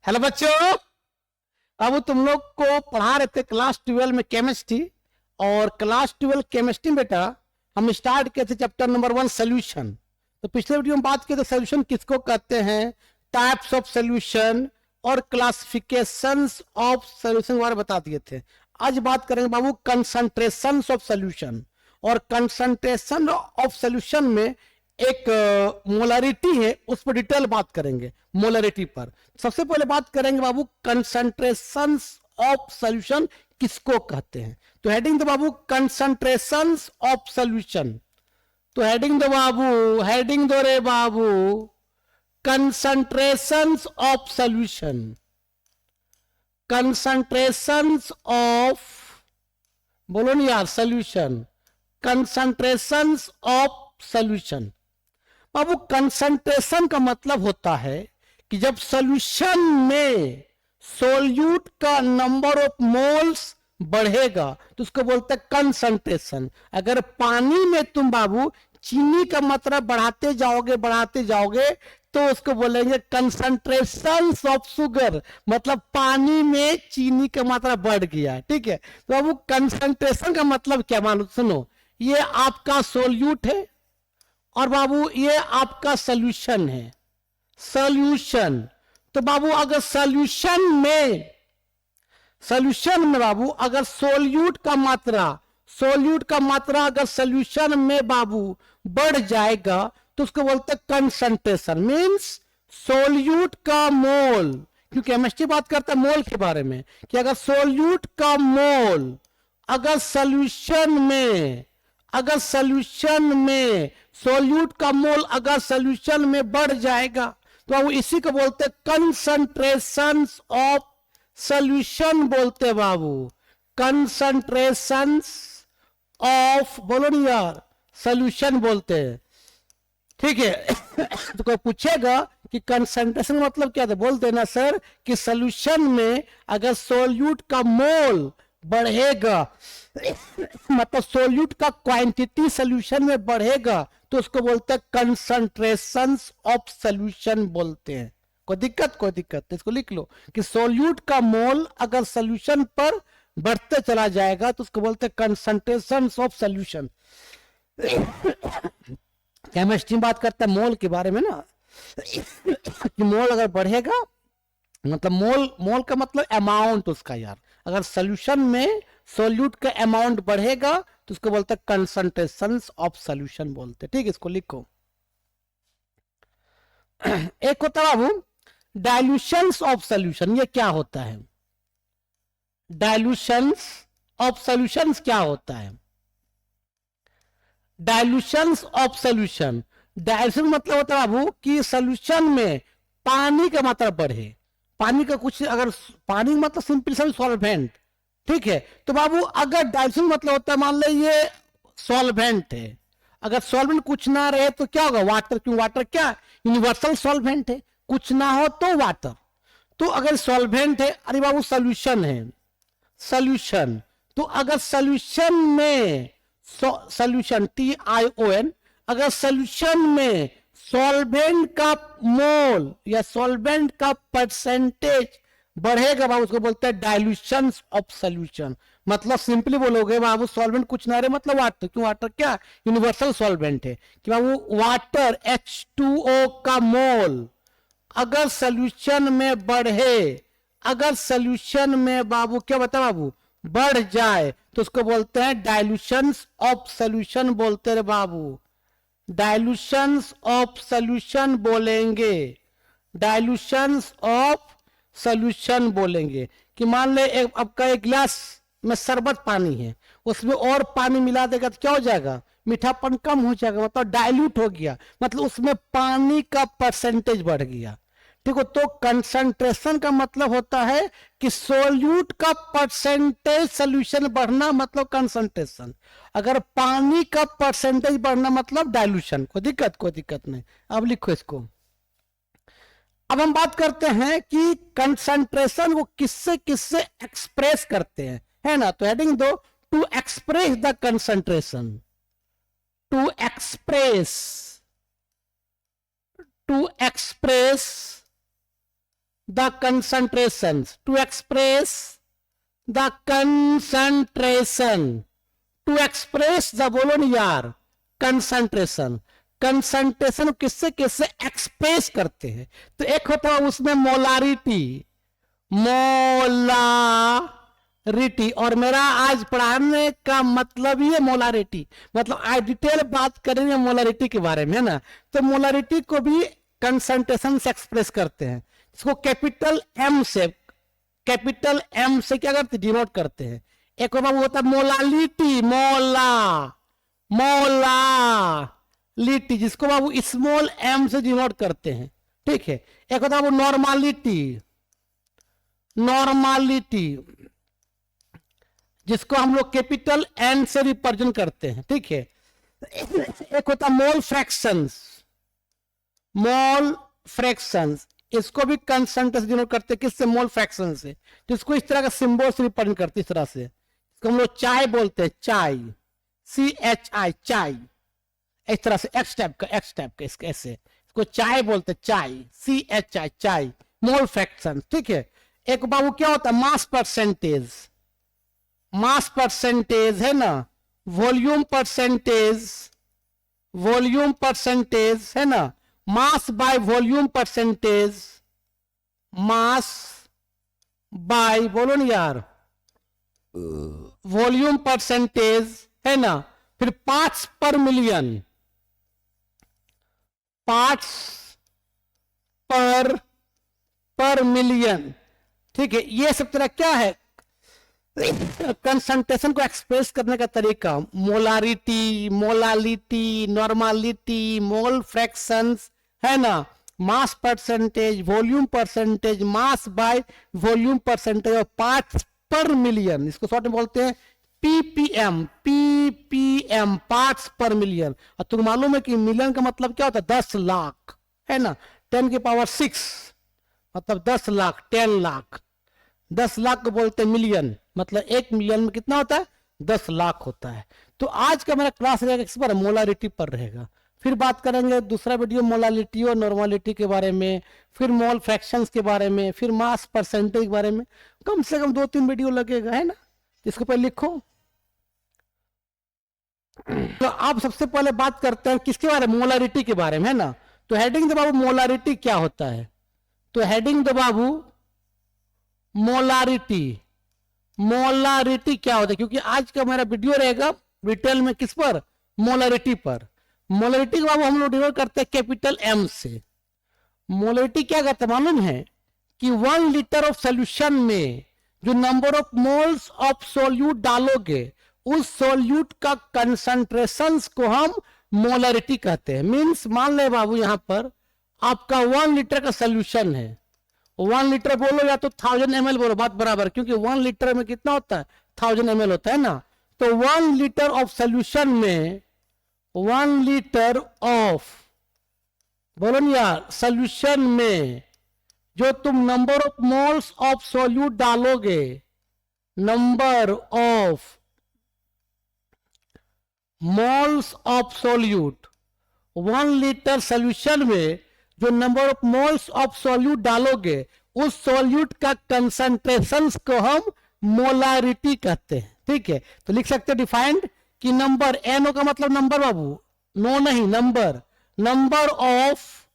Hello बच्चों। अब तुम लोग को पढ़ा रहे थे क्लास 12 में केमिस्ट्री। और क्लास 12 केमिस्ट्री में बेटा हम स्टार्ट किए थे चैप्टर नंबर 1 सोल्यूशन। तो पिछले वीडियो में बात की तो सोल्यूशन किसको कहते हैं, टाइप्स ऑफ सोल्यूशन और क्लासिफिकेशंस ऑफ सोल्यूशन के बारे में बता दिए थे। आज बात करेंगे बाबू कंसंट्रेशन ऑफ सोल्यूशन। और कंसंट्रेशन ऑफ सोल्यूशन में एक मोलरिटी है, उस पर डिटेल बात करेंगे। मोलरिटी पर सबसे पहले बात करेंगे बाबू कंसंट्रेशन ऑफ सोल्यूशन किसको कहते हैं। तो हेडिंग दो बाबू कंसंट्रेशन ऑफ सोल्यूशन। तो हेडिंग दो बाबू, हेडिंग दो रे बाबू, concentration of solution. Concentration of, बोलो नहीं यार, सोल्यूशन। कंसंट्रेशन ऑफ सोल्यूशन बाबू, कंसंट्रेशन का मतलब होता है कि जब सॉल्यूशन में सोल्यूट का नंबर ऑफ मोल्स बढ़ेगा तो उसको बोलते हैं कंसंट्रेशन। अगर पानी में तुम बाबू चीनी का मात्रा बढ़ाते जाओगे तो उसको बोलेंगे कंसंट्रेशन ऑफ शुगर, मतलब पानी में चीनी का मात्रा बढ़ गया। ठीक है, तो बाबू कंसंट्रेशन का मतलब क्या, मानो सुनो, ये आपका सोल्यूट है और बाबू ये आपका सॉल्यूशन है। सॉल्यूशन तो बाबू अगर सॉल्यूशन में बाबू अगर सोल्यूट का मात्रा अगर सॉल्यूशन में बाबू बढ़ जाएगा तो उसको बोलते हैं कंसंट्रेशन। मींस सोल्यूट का मोल, क्योंकि केमिस्ट्री बात करता है मोल के बारे में, कि अगर सोल्यूट का मोल अगर सॉल्यूशन में सोल्यूट का मोल अगर सॉल्यूशन में बढ़ जाएगा तो हम इसी को बोलते हैं कंसंट्रेशन ऑफ सॉल्यूशन बोलते बाबू। कंसंट्रेशन ऑफ, बोलो नहीं यार, सॉल्यूशन बोलते हैं। ठीक है तो कोई पूछेगा कि कंसंट्रेशन मतलब क्या था, बोल देना सर कि सॉल्यूशन में अगर सोल्यूट का मोल बढ़ेगा मतलब सोल्यूट का क्वांटिटी सॉल्यूशन में बढ़ेगा तो उसको बोलते हैं कंसंट्रेशन ऑफ सॉल्यूशन बोलते हैं। कोई दिक्कत इसको लिख लो कि सोल्यूट का मोल अगर सॉल्यूशन पर बढ़ते चला जाएगा तो उसको बोलते हैं कंसंट्रेशन ऑफ सॉल्यूशन। केमिस्ट्री बात करता है मोल के बारे में ना, कि मोल अगर बढ़ेगा मतलब मोल का मतलब अमाउंट उसका यार, अगर सॉल्यूशन में सोल्यूट का अमाउंट बढ़ेगा तो उसको बोलते हैं कंसंट्रेशन ऑफ सॉल्यूशन बोलते हैं। ठीक है, इसको लिखो। एक होता है बाबू डाइल्यूशन ऑफ सॉल्यूशन। ये क्या होता है, डाइल्यूशन ऑफ सॉल्यूशन क्या होता है? डाइल्यूशन ऑफ सॉल्यूशन, डाइल्यूशन मतलब होता है बाबू कि सॉल्यूशन में पानी का मात्रा बढ़े। पानी का कुछ, अगर पानी मतलब सिंपल सॉल्वेंट, ठीक है, तो बाबू अगर डाइल्यूशन मतलब होता है, मान लो ये सॉल्वेंट है, अगर सॉल्वेंट कुछ ना रहे तो क्या होगा, वाटर। क्यों, वाटर क्या यूनिवर्सल सॉल्वेंट है, कुछ ना हो तो वाटर। तो अगर सॉल्वेंट है, अरे बाबू सॉल्यूशन है, सॉल्यूशन तो अगर सॉल्यूशन में सॉल्यूशन TION, अगर सॉल्यूशन में सॉल्वेंट का मोल या सॉल्वेंट का परसेंटेज बढ़ेगा बाबू उसको बोलते हैं डाइल्यूशन ऑफ सॉल्यूशन। मतलब सिंपली बोलोगे बाबू सॉल्वेंट कुछ ना रहे मतलब वाटर। क्यों, वाटर क्या यूनिवर्सल सॉल्वेंट है, कि बाबू वाटर H2O का मोल अगर सॉल्यूशन में बढ़े, अगर सॉल्यूशन में बाबू क्या बता बाबू बढ़ जाए तो उसको बोलते हैं डाइल्यूशन ऑफ सॉल्यूशन बोलते रे बाबू। डाइल्यूशन ऑफ सॉल्यूशन बोलेंगे, डाइल्यूशन ऑफ सॉल्यूशन बोलेंगे। कि मान ले आपका एक गिलास में शरबत पानी है, उसमें और पानी मिला देगा तो क्या हो जाएगा, मीठापन कम हो जाएगा, मतलब डाइल्यूट हो गया, मतलब उसमें पानी का परसेंटेज बढ़ गया। ठीक है, तो कंसंट्रेशन का मतलब होता है कि सोल्यूट का परसेंटेज सॉल्यूशन बढ़ना मतलब कंसंट्रेशन, अगर पानी का परसेंटेज बढ़ना मतलब डाइल्यूशन। कोई दिक्कत नहीं। अब लिखो इसको। अब हम बात करते हैं कि कंसंट्रेशन वो किससे किससे एक्सप्रेस करते हैं, है ना। तो हेडिंग दो, to express the concentration. To express the concentrations, to express the concentration, to express the, बोलो नहीं यार, concentration, कंसंट्रेशन किससे किससे एक्सप्रेस करते हैं? तो एक होता है उसमें मोलारिटी, मोलारिटी, और मेरा आज पढ़ाने का मतलब ही है मोलारिटी, मतलब आज डिटेल बात करेंगे मोलारिटी के बारे में, है ना। तो मोलारिटी को भी कंसंट्रेशन से एक्सप्रेस करते हैं, इसको कैपिटल एम से, कैपिटल एम से क्या करते, डिनोट करते हैं। एक होता है मोलालिटी, मोलालिटी, जिसको बाबू स्मॉल एम से डिनोट करते हैं, ठीक है। एक होता है वो नॉर्मालिटी, नॉर्मालिटी, जिसको हम लोग कैपिटल एन से रिप्रेजेंट करते हैं, ठीक है। एक होता है मोल फ्रैक्शंस, मोल फ्रैक्शंस, इसको भी कंसंट्रेशन डिनोट करते हैं, किससे, मोल फ्रैक्शन से, जिसको इस तरह का सिंबल से रिप्रेजेंट करते हैं, इस तरह से। इसको हम लोग चाय बोलते हैं, चाय, CHI, चाय, इस तरह से एक्स टाइप का, एक्स टाइप का, इसके ऐसे, इसको चाय बोलते हैं, चाय, CHI, चाय, मोल फ्रैक्शन, ठीक है। एक बाबू क्या होता है, मास परसेंटेज, मास परसेंटेज है ना, वॉल्यूम परसेंटेज, वॉल्यूम परसेंटेज है ना, mass by volume percentage, mass by, बोलो ना यार, वॉल्यूम परसेंटेज है ना। फिर पार्ट्स पर मिलियन, पार्ट्स पर मिलियन, ठीक है। ये सब तरह क्या है, कंसंट्रेशन को एक्सप्रेस करने का तरीका, मोलारिटी, मोलालिटी, नॉर्मालिटी, मोल फ्रैक्शंस, है ना, mass percentage, volume percentage, mass by volume percentage, और पार्ट्स पर मिलियन, इसको शॉर्ट में बोलते हैं PPM, PPM, पार्ट्स पर मिलियन। और तुम मालूम है कि मिलियन का मतलब क्या होता है, 10 लाख, है ना, 10 की पावर 6, मतलब 10 लाख, 10 लाख, 10 लाख को बोलते हैं मिलियन, मतलब 1 मिलियन में कितना होता है, 10 लाख होता है। तो आज का मेरा क्लास रहेगा किस पर, मोलारिटी पर रहेगा। फिर बात करेंगे दूसरा वीडियो मोलालिटी और नॉर्मालिटी के बारे में, फिर मोल फ्रैक्शंस के बारे में, फिर मास परसेंटेज के बारे में। कम से कम 2-3 वीडियो लगेगा, है ना, इसको पहले लिखो। तो आप सबसे पहले बात करते हैं किसके बारे में, मोलारिटी के बारे में, है ना। तो हेडिंग दो बाबू, मोलारिटी क्या होता है, तो हेडिंग दो बाबू, मोलारिटी, मोलारिटी क्या होता है, क्योंकि आज का मेरा वीडियो रहेगा डिटेल में किस पर, मोलारिटी पर। मोलारिटी को बाबू हम लोग डिनोट करते हैं कैपिटल एम से। मोलारिटी क्या करता है मालूम है, कि 1 लीटर ऑफ सोल्यूशन में जो number of moles of solute डालोगे, उस सोल्यूट का कंसंट्रेशन को हम मोलारिटी कहते हैं। मींस मान ले बाबू यहां पर आपका 1 लीटर का सोल्यूशन है, 1 लीटर बोलो या तो 1000 ml बोलो, बात बराबर, क्योंकि 1 लीटर में कितना होता है, 1000 ml होता है ना। तो 1 लीटर ऑफ सोल्यूशन में, 1 लीटर ऑफ, बोलो नहीं यार, सोल्यूशन में जो तुम number of moles of solute डालोगे, number of moles of solute, 1 litre solution में जो number of moles of solute डालोगे, उस सोल्यूट का कंसंट्रेशन को हम मोलारिटी कहते हैं, ठीक है। तो लिख सकते हैं डिफाइंड कि नंबर, एनओ का मतलब नंबर बाबू, नो नहीं, number, number of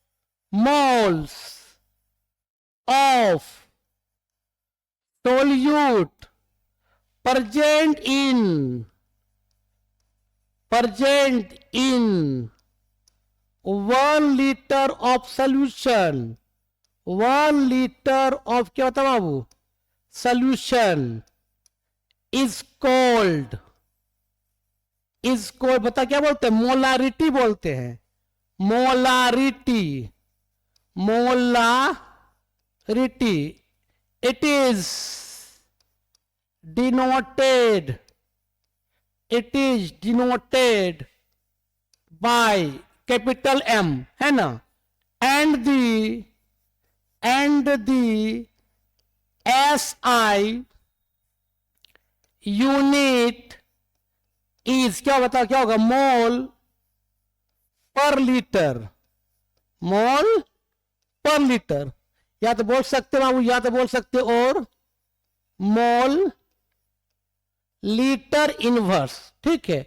moles of solute present in 1 liter of solution, 1 liter of क्या होता है बाबू, solution is called, बता क्या बोलते हैं, मोलारिटी बोलते हैं, molarity, molarity. It is denoted, it is denoted by capital M, है ना, and the SI unit is, क्या बता क्या होगा, मोल पर लीटर, मोल पर लीटर। या तो बोल सकते बाबू, या तो बोल सकते और मोल लीटर इनवर्स, ठीक है।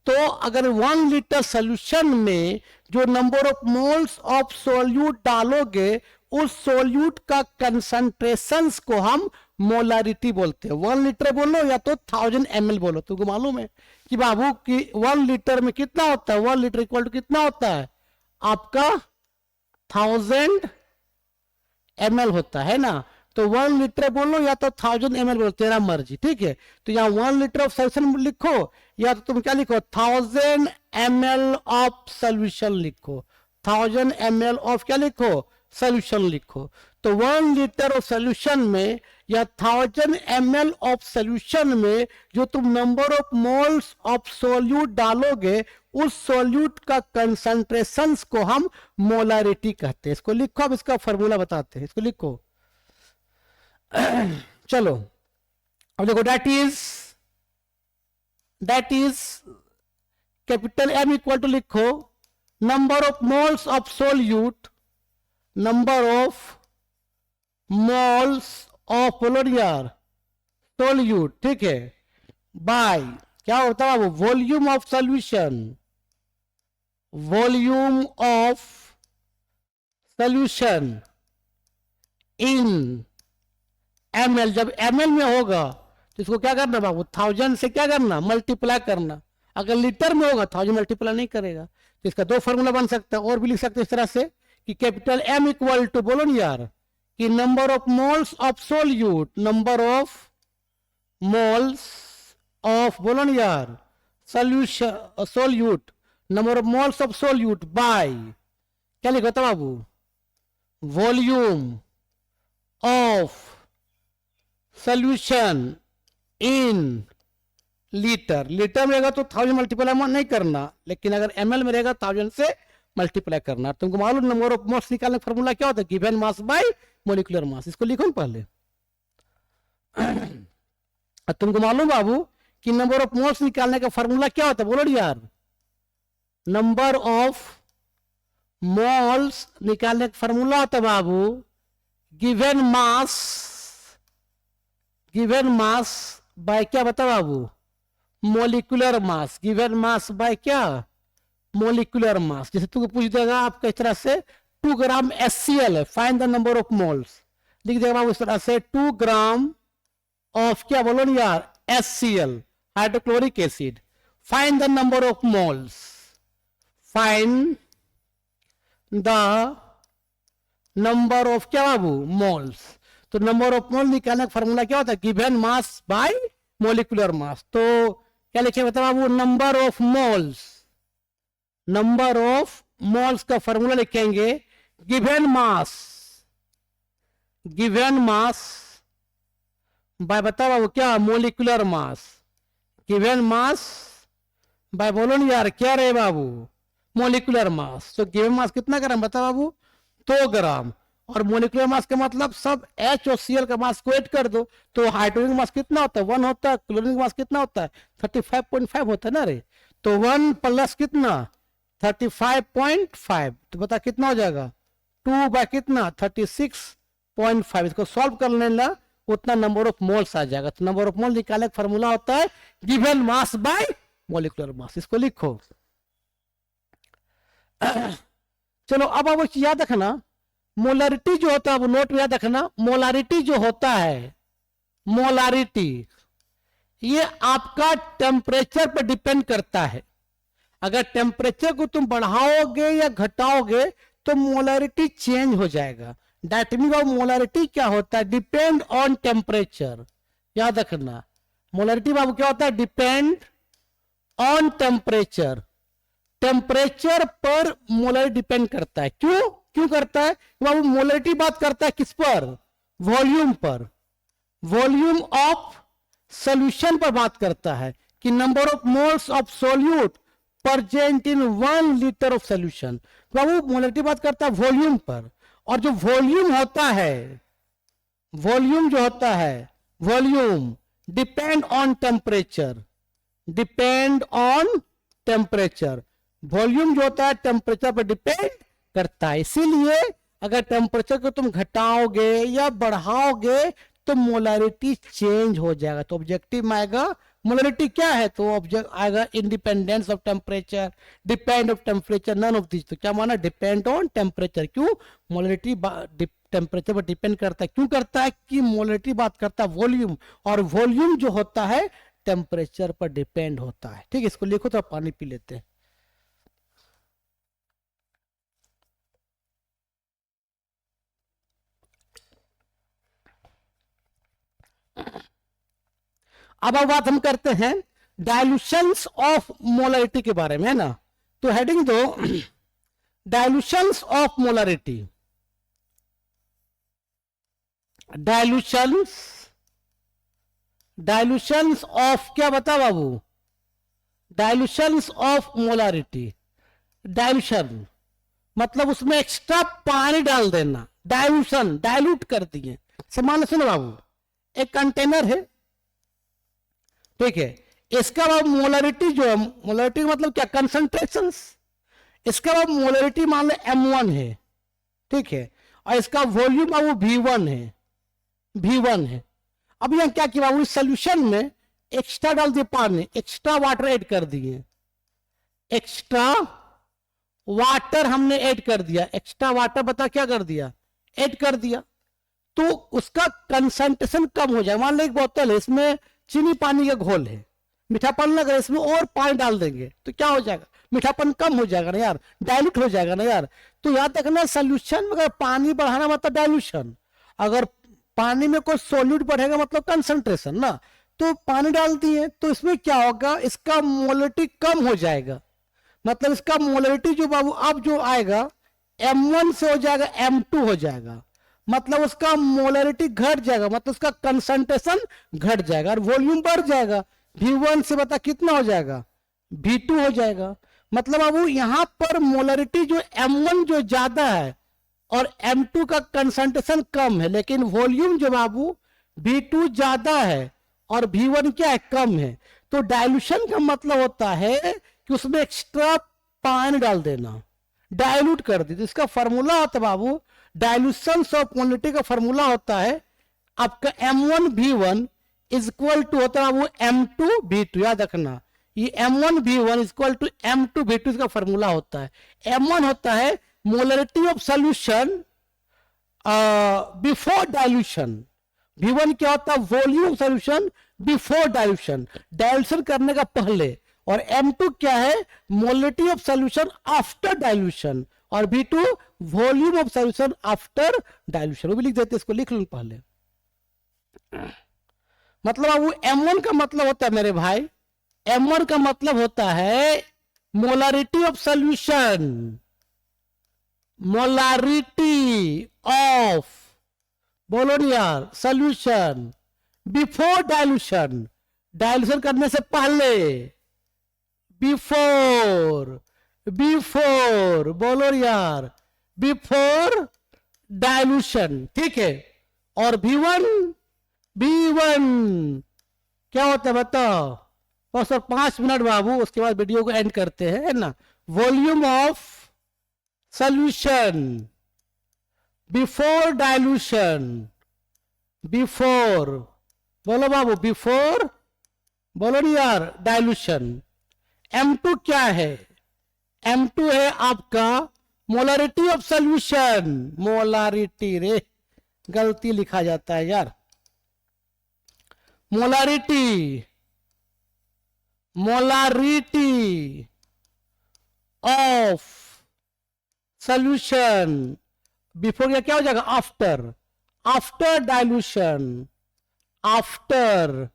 तो अगर 1 लीटर सोल्यूशन में जो number of moles of solute डालोगे, उस सोल्यूट का कंसंट्रेशन को हम मोलारिटी बोलते हैं। 1 लीटर बोलो या तो 1000 ml बोलो। तुमको मालूम है कि बाबू कि 1 लीटर में कितना होता है, 1 लीटर इक्वल टू कितना होता है आपका 1000 ml होता है ना। तो 1 लीटर बोलो या तो 1000 ml बोलो, तेरा मर्जी, ठीक है। तो यहाँ 1 लीटर ऑफ सोल्यूशन लिखो या तो तुम क्या लिखो 1000 ml ऑफ सोल्यूशन लिखो, 1000 ml ऑफ क्या लिखो सोल्यूशन लिखो। तो 1 लीटर ऑफ सोल्यूशन में या 1000 ml ऑफ सोल्यूशन में जो तुम number of moles of solute डालोगे, उस सोल्यूट का कंसंट्रेशन को हम मोलारिटी कहते हैं। इसको लिखो, अब इसका फॉर्मूला बताते हैं, इसको लिखो। चलो अब देखो, that is capital M equal to लिखो number of moles of solute, number of moles of यार सोल्यूट, ठीक है, बाय क्या होता है वो volume of solution, volume of solution in ml। जब ml में होगा तो इसको क्या करना बाबू 1000 से क्या करना मल्टीप्लाई करना। अगर लीटर में होगा 1000 मल्टीप्लाई नहीं करेगा। तो इसका दो फॉर्मूला बन सकता है, और भी लिख सकते हैं इस तरह से कि कैपिटल M इक्वल टू बोलो ना यार कि number of moles of solute, number of moles of बोलो ना यार solution solute, number of moles of solute by क्या लिखा था बाबू volume of solution in litre. Litre में रहेगा तो 1000 मल्टीप्लाई नहीं करना, लेकिन अगर ml में रहेगा 1000 से मल्टीप्लाई करना। तुमको मालूम नंबर ऑफ मोल्स निकालने का फॉर्मूला क्या होता है गिवन मास बाय मोलिकुलर मास। इसको लिखो ना पहले। तुमको मालूम बाबू कि नंबर ऑफ मोल्स निकालने का फॉर्मूला क्या होता है बोलो यार, नंबर ऑफ मोल्स निकालने का फॉर्मूला होता है बाबू गिवन मास बाय क्या बता बाबू molecular mass, given mass by क्या मोलिकुलर मास। जैसे तुमको पूछ देगा आपका इस तरह से 2 ग्राम HCl है, find the number of moles, लिख देगा बाबू इस तरह से 2 ग्राम ऑफ क्या बोलो ना यार HCl hydrochloric acid, find the number of moles, find the number of क्या बाबू मोल्स। तो नंबर ऑफ मोल निकालने का फॉर्मूला क्या होता है given mass by molecular mass. तो क्या लिखे बता बाबू number of moles, number of moles का फॉर्मूला लिखेंगे गिवन मास बाय बता बाबू क्या molecular mass, given mass by बोलो ना यार क्या रहे बाबू मोलिकुलर मास। तो गिवन मास कितना ग्राम बता बाबू 2 ग्राम, और मोलिकुलर मास का मतलब सब H और Cl का मास को ऐड कर दो। तो हाइड्रोजन मास कितना होता है 1 होता है, क्लोरीन मास कितना होता है 35.5 होता है ना रे। तो 1 प्लस कितना 35.5, तो बता कितना हो जाएगा 2 बाय कितना 36.5। इसको सॉल्व कर लेना उतना नंबर ऑफ मोल्स आ जाएगा। तो नंबर ऑफ मोल निकालने का फॉर्मूला होता है गिवन मास बाय मोलिकुलर मास। इसको लिखो। चलो अब आप याद रखना मोलारिटी जो होता है वो नोट में याद रखना। मोलारिटी जो होता है मोलारिटी ये आपका टेम्परेचर पर डिपेंड करता है। अगर टेम्परेचर को तुम बढ़ाओगे या घटाओगे तो मोलारिटी चेंज हो जाएगा। दैट मीन मोलारिटी क्या होता है डिपेंड ऑन टेम्परेचर। याद रखना मोलारिटी बाबू क्या होता है डिपेंड ऑन टेम्परेचर। टेम्परेचर पर मोलारिटी डिपेंड करता है। क्यों करता है बाबू मोलारिटी बात करता है किस पर वॉल्यूम पर, वॉल्यूम ऑफ सोल्यूशन पर बात करता है कि number of moles of solute present in 1 litre of solution. Babu molarity बात करता है वॉल्यूम पर, और जो वॉल्यूम होता है वॉल्यूम जो होता है volume depend on temperature, depend on temperature. Volume जो होता है टेम्परेचर पर डिपेंड करता है। इसीलिए अगर टेम्परेचर को तुम घटाओगे या बढ़ाओगे तो मोलारिटी चेंज हो जाएगा। तो ऑब्जेक्टिव में आएगा मोलारिटी क्या है, तो ऑब्जेक्ट आएगा independence of temperature, depend of temperature, none of this. तो क्या माना, डिपेंड ऑन टेम्परेचर। क्यों, मोलारिटी टेम्परेचर पर डिपेंड करता है। क्यों करता है कि मोलारिटी बात करता है वॉल्यूम, और वॉल्यूम जो होता है टेम्परेचर पर डिपेंड होता है। ठीक है, इसको लिखो तो पानी पी लेते हैं। अब बात हम करते हैं डायलूशंस ऑफ मोलारिटी के बारे में, है ना। तो हेडिंग दो डायलूशंस ऑफ मोलारिटी। डायलूशंस ऑफ क्या बता बाबू, डायलूशंस ऑफ मोलारिटी। डायलूशन मतलब उसमें एक्स्ट्रा पानी डाल देना, डायलूशन, डायलूट कर दिए। समान सुनो बाबू, एक कंटेनर है, ठीक है, इसका बाद मोलारिटी जो है, मोलारिटी मतलब क्या, कंसंट्रेशन। इसका बाद मोलारिटी मान लो M1 है, ठीक है, और इसका वॉल्यूम अब वो V1 है, V1 है। अब यहां क्या किया बाबू, इस सोल्यूशन में एक्स्ट्रा डाल दिए पानी, एक्स्ट्रा वाटर ऐड कर दिए, एक्स्ट्रा वाटर हमने ऐड कर दिया। एक्स्ट्रा वाटर बता क्या कर दिया, ऐड कर दिया। तो उसका कंसंट्रेशन कम हो जाए। मान लो एक बोतल है, इसमें चीनी पानी का घोल है, मीठापन लग रहा है, इसमें और पानी डाल देंगे तो क्या हो जाएगा, मीठापन कम हो जाएगा ना यार, डाइल्यूट हो जाएगा ना यार। तो याद रखना सोल्यूशन में अगर पानी बढ़ाना मतलब डाइल्यूशन, अगर पानी में कोई सोल्यूट बढ़ेगा मतलब कंसंट्रेशन ना। तो पानी डाल दिए तो इसमें क्या होगा, इसका मोलारिटी कम हो जाएगा। मतलब इसका मोलारिटी जो बाबू अब जो आएगा M1 से हो जाएगा M2 हो जाएगा। मतलब उसका मोलारिटी घट जाएगा, मतलब उसका कंसंट्रेशन घट जाएगा और वॉल्यूम बढ़ जाएगा। V1 से बता कितना हो जाएगा, V2 हो जाएगा। मतलब बाबू यहां पर मोलारिटी जो M1 जो ज्यादा है और M2 का कंसंट्रेशन कम है, लेकिन वॉल्यूम जो बाबू V2 ज्यादा है और V1 क्या है, कम है। तो डाइल्यूशन का मतलब होता है कि उसमें एक्स्ट्रा पानी डाल देना, डाइल्यूट कर दी। तो इसका फॉर्मूला होता है बाबू, डाइल्यूशन ऑफ मोलारिटी का फॉर्मूला होता है आपका M1 V1 is equal to होता है वो M2 V2। याद रखना ये M1 V1 is equal to M2 V2 इसका फॉर्मूला होता है। M1 होता है molarity of solution before dilution, V1 क्या होता है, volume of solution before dilution, dilution करने का पहले। और M2 क्या है, molarity of solution after dilution, और V2 volume of solution after dilution. वो भी लिख देते, इसको लिख लो पहले। मतलब वो M1 का मतलब होता है मेरे भाई, M1 का मतलब होता है molarity of solution, molarity of, बोलो नहीं यार, सॉल्यूशन बिफोर डाइल्यूशन, डाइल्यूशन करने से पहले, बिफोर, बिफोर बोलो यार, बिफोर डाइल्यूशन, ठीक है। और V1 क्या होता है बताओ, बस और 5 मिनट बाबू, उसके बाद वीडियो को एंड करते हैं, है ना। Volume of solution before dilution, before बोलो बाबू, बिफोर बोलो नहीं यार, डाइल्यूशन। M2 क्या है, M2 है आपका मोलारिटी ऑफ सॉल्यूशन, मोलारिटी रे गलती लिखा जाता है यार, molarity, molarity of solution before क्या हो जाएगा, after, after dilution, after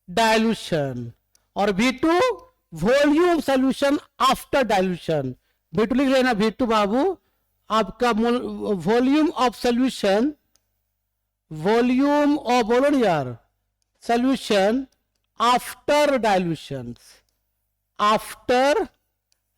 dilution. और V2 volume solution after dilution, V2 लिख लेना, V2 बाबू आपका volume of solution, volume of बोलो ना यार, solution after dilution, after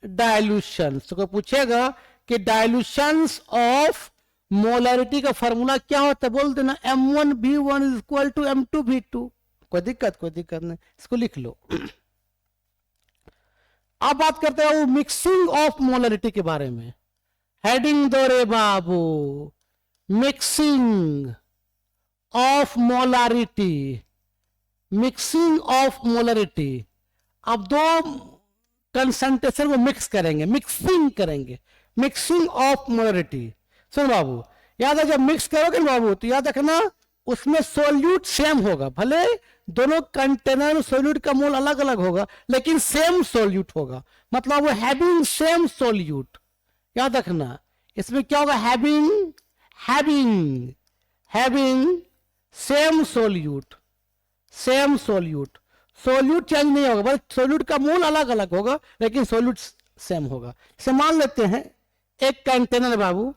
dilution. तो कोई पूछेगा कि डाइल्यूशंस ऑफ मोलारिटी का फॉर्मूला क्या होता है, बोल देना M1 V1 is equal to M2 V2। कोई दिक्कत नहीं, इसको लिख लो। अब बात करते हैं वो मिक्सिंग ऑफ मोलारिटी के बारे में। हेडिंग दो रे बाबू, mixing of molarity, mixing of molarity. अब दो कंसंट्रेशन को मिक्स करेंगे, मिक्सिंग करेंगे, मिक्सिंग ऑफ मोलारिटी। सुन बाबू, याद है जब मिक्स करोगे ना बाबू तो याद रखना उसमें सोल्यूट सेम होगा, भले दोनों कंटेनर में सोल्यूट का मोल अलग अलग होगा लेकिन सेम सोल्यूट होगा, मतलब वो हैविंग सेम सोल्यूट। याद रखना इसमें क्या होगा, having having having same solute, same solute, solute change नहीं होगा, बस सोल्यूट का मोल अलग अलग होगा लेकिन सोल्यूट सेम होगा। इसे मान लेते हैं एक कंटेनर बाबू,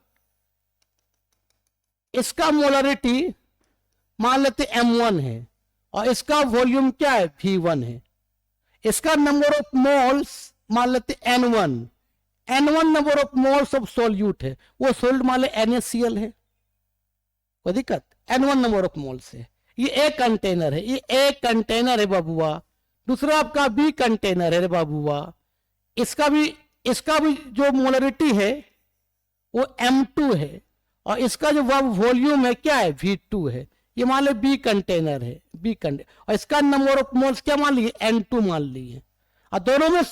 इसका मोलरिटी मान लेते M1 है और इसका वॉल्यूम क्या है V1 है, इसका नंबर ऑफ मोल्स मान लेते N1, N1 number of moles of solute है, वो सोल्यूट मान ले NaCl है, कोई दिक्कत, N1 नंबर ऑफ मोल्स है। ये एक कंटेनर है, ये एक कंटेनर है बाबूआ। दूसरा आपका बी कंटेनर है रे बाबूआ, इसका भी जो मोलरिटी है वो M2 है और इसका जो वॉल्यूम है क्या है V2 है। ये मान लो बी कंटेनर है, बी कंटेनर, और इसका नंबर ऑफ मोल्स क्या मान लिए N2 मान लिए, और दोनों में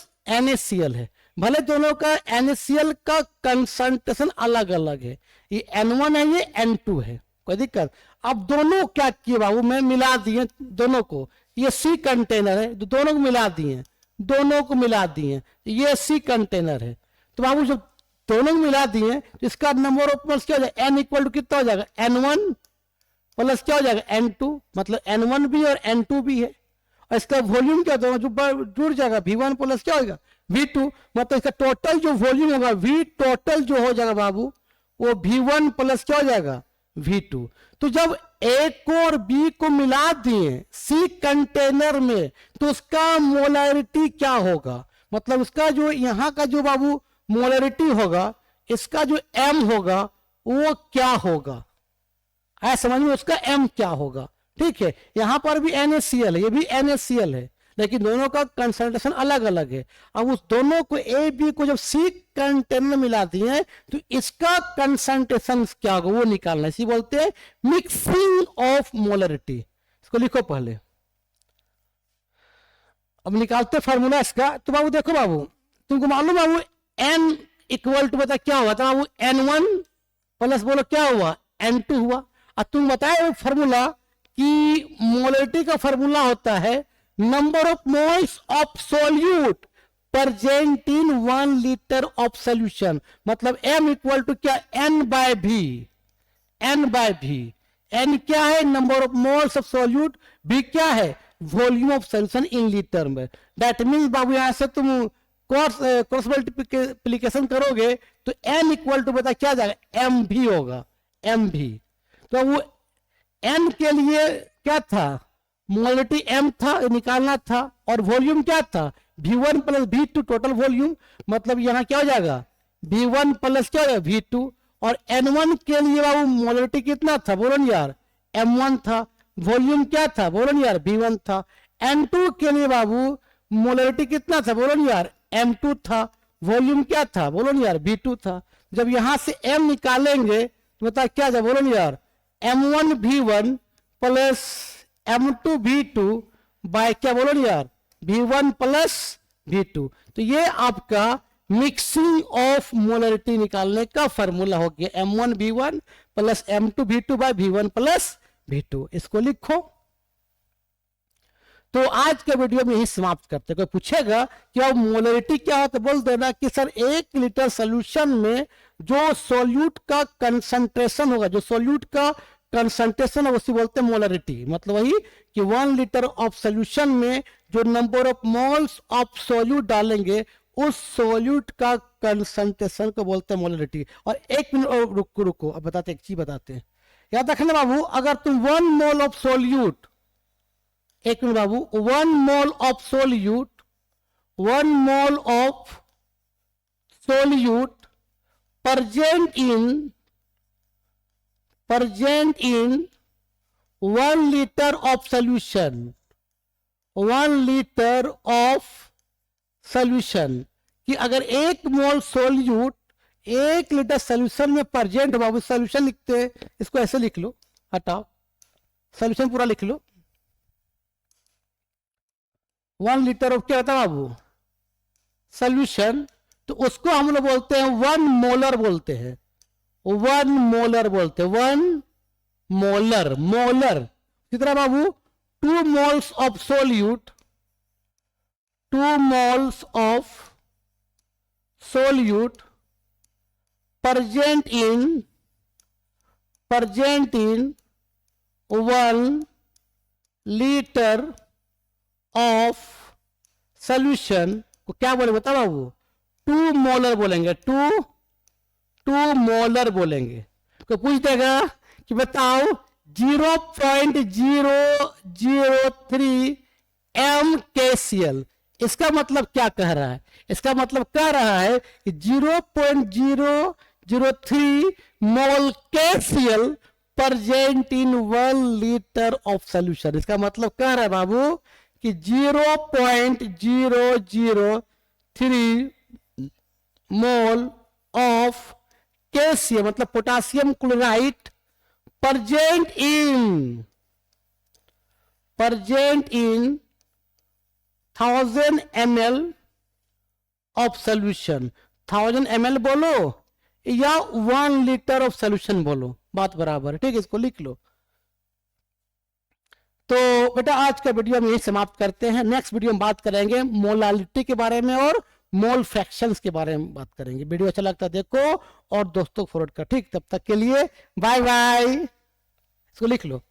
NaCl है, भले दोनों का NaCl का कंसंट्रेशन अलग अलग है, ये N1 है ये N2 है, कोई दिक्कत। अब दोनों क्या किए बाबू, मैं मिला दिए दोनों को, ये सी कंटेनर है तो दोनों को मिला दिए, दोनों को मिला दिए, ये सी कंटेनर है तो बाबू जब दोनों को मिला दिए तो इसका नंबर ऑफ मोल्स क्या हो जाएगा, N इक्वल टू कितना हो जाएगा N1 प्लस क्या हो जाएगा N2, मतलब N1 भी और N2 भी है, और इसका वॉल्यूम क्या दोनों जो जुड़ जाएगा V1 प्लस क्या होगा V2, मतलब इसका टोटल जो वॉल्यूम होगा V टोटल जो हो जाएगा बाबू वो V1 प्लस क्या हो जाएगा V2। तो जब ए को और बी को मिला दिए सी कंटेनर में तो उसका मोलरिटी क्या होगा, मतलब उसका जो यहां का जो बाबू मोलरिटी होगा, इसका जो M होगा वो क्या होगा, आया समझ में, उसका M क्या होगा। ठीक है, यहां पर भी NaCl है, ये भी NaCl है, लेकिन दोनों का कंसंट्रेशन अलग अलग है। अब उस दोनों को ए बी को जब सी कंटेनर मिला दिए तो इसका कंसंट्रेशन क्या होगा वो निकालना है, इसी बोलते हैं मिक्सिंग ऑफ मोलरिटी। इसको लिखो पहले, अब निकालते फॉर्मूला इसका। तो बाबू देखो बाबू, तुमको मालूम बाबू N इक्वल टू बता क्या हुआ था बाबू, N1 प्लस बोलो क्या हुआ N2 हुआ। और तुम बताए फॉर्मूला कि मोलरिटी का फॉर्मूला होता है number of moles of solute present in 1 litre of solution, मतलब M इक्वल टू क्या N by V, N by V, N क्या है number of moles of solute, V क्या है volume of solution in litre में। That means बाबू यहां से तुम क्रॉस मल्टीप्लिकेशन करोगे तो N इक्वल टू बता क्या जाएगा MV होगा, MV। तो वो N के लिए क्या था, मोलरिटी M था निकालना था, और वॉल्यूम क्या था V1 plus V2 total volume, मतलब यहां क्या हो जाएगा V1 प्लस क्या हो जाएगा V2। और N1 के लिए बाबू मोलरिटी कितना था बोलो ना यार, M1 था, वॉल्यूम क्या था बोलो ना यार V1 था। N2 के लिए बाबू मोलरिटी कितना था बोलो ना यार M2 था, वॉल्यूम क्या था बोलो ना यार V2 था। जब यहां से M निकालेंगे तो बता क्या था बोलो ना यार M1 V1 plus M2 V2 bye क्या बोलो ना यार V1 प्लस V2। तो ये आपका मिक्सिंग ऑफ मोलरिटी निकालने का फॉर्मूला हो गया M1 V1 plus M2 V2 bye V1 plus V2। इसको लिखो। तो आज के वीडियो में यही समाप्त करते हैं। कोई पूछेगा कि अब मोलरिटी क्या है तो बोल देना कि सर 1 लीटर सोल्यूशन में जो सोल्यूट का कंसंट्रेशन होगा, जो सोल्यूट का कंसंट्रेशन है उसी बोलते हैं मोलरिटी, मतलब वही कि 1 लीटर ऑफ सोल्यूशन में जो number of moles of solute डालेंगे उस सोल्यूट का कंसंट्रेशन को बोलते हैं मोलरिटी। और 1 मिनट और रुको अब बताते एक चीज बताते हैं, याद रखना बाबू, अगर तुम 1 मोल ऑफ सोल्यूट, एक minute Babu, 1 mole of solute, 1 mole of solute present in 1 liter of solution, 1 liter of solution, कि अगर 1 मोल सोल्यूट 1 लीटर सोल्यूशन में प्रेजेंट, बाबू सोल्यूशन लिखते हैं, इसको ऐसे लिख लो, हटाओ, सोल्यूशन पूरा लिख लो। 1 लीटर ऑफ क्या होता है बाबू, सोल्यूशन, तो उसको हम लोग बोलते हैं 1 मोलर बोलते हैं, 1 मोलर बोलते हैं, 1 मोलर, मोलर कितना बाबू, 2 moles of solute, 2 moles of solute present in 1 liter of solution को क्या बोलेंगे बताओ बाबू, 2 मोलर बोलेंगे, 2 मोलर बोलेंगे। तो पूछ देगा कि बताओ 0.003 MkCl, इसका मतलब क्या कह रहा है, इसका मतलब कह रहा है कि 0.003 मोल KCl present in 1 litre of solution. इसका मतलब कह रहा है बाबू कि 0.003 मोल ऑफ KCl मतलब potassium chloride present in 1000 ml of solution, 1000 ml बोलो या 1 लीटर ऑफ सोल्यूशन बोलो, बात बराबर है, ठीक है, इसको लिख लो। तो बेटा आज का वीडियो हम यही समाप्त करते हैं, नेक्स्ट वीडियो में बात करेंगे मोलालिटी के बारे में और मोल फ्रैक्शंस के बारे में बात करेंगे। वीडियो अच्छा लगता है देखो और दोस्तों को फॉरवर्ड कर, ठीक, तब तक के लिए बाय बाय, इसको लिख लो।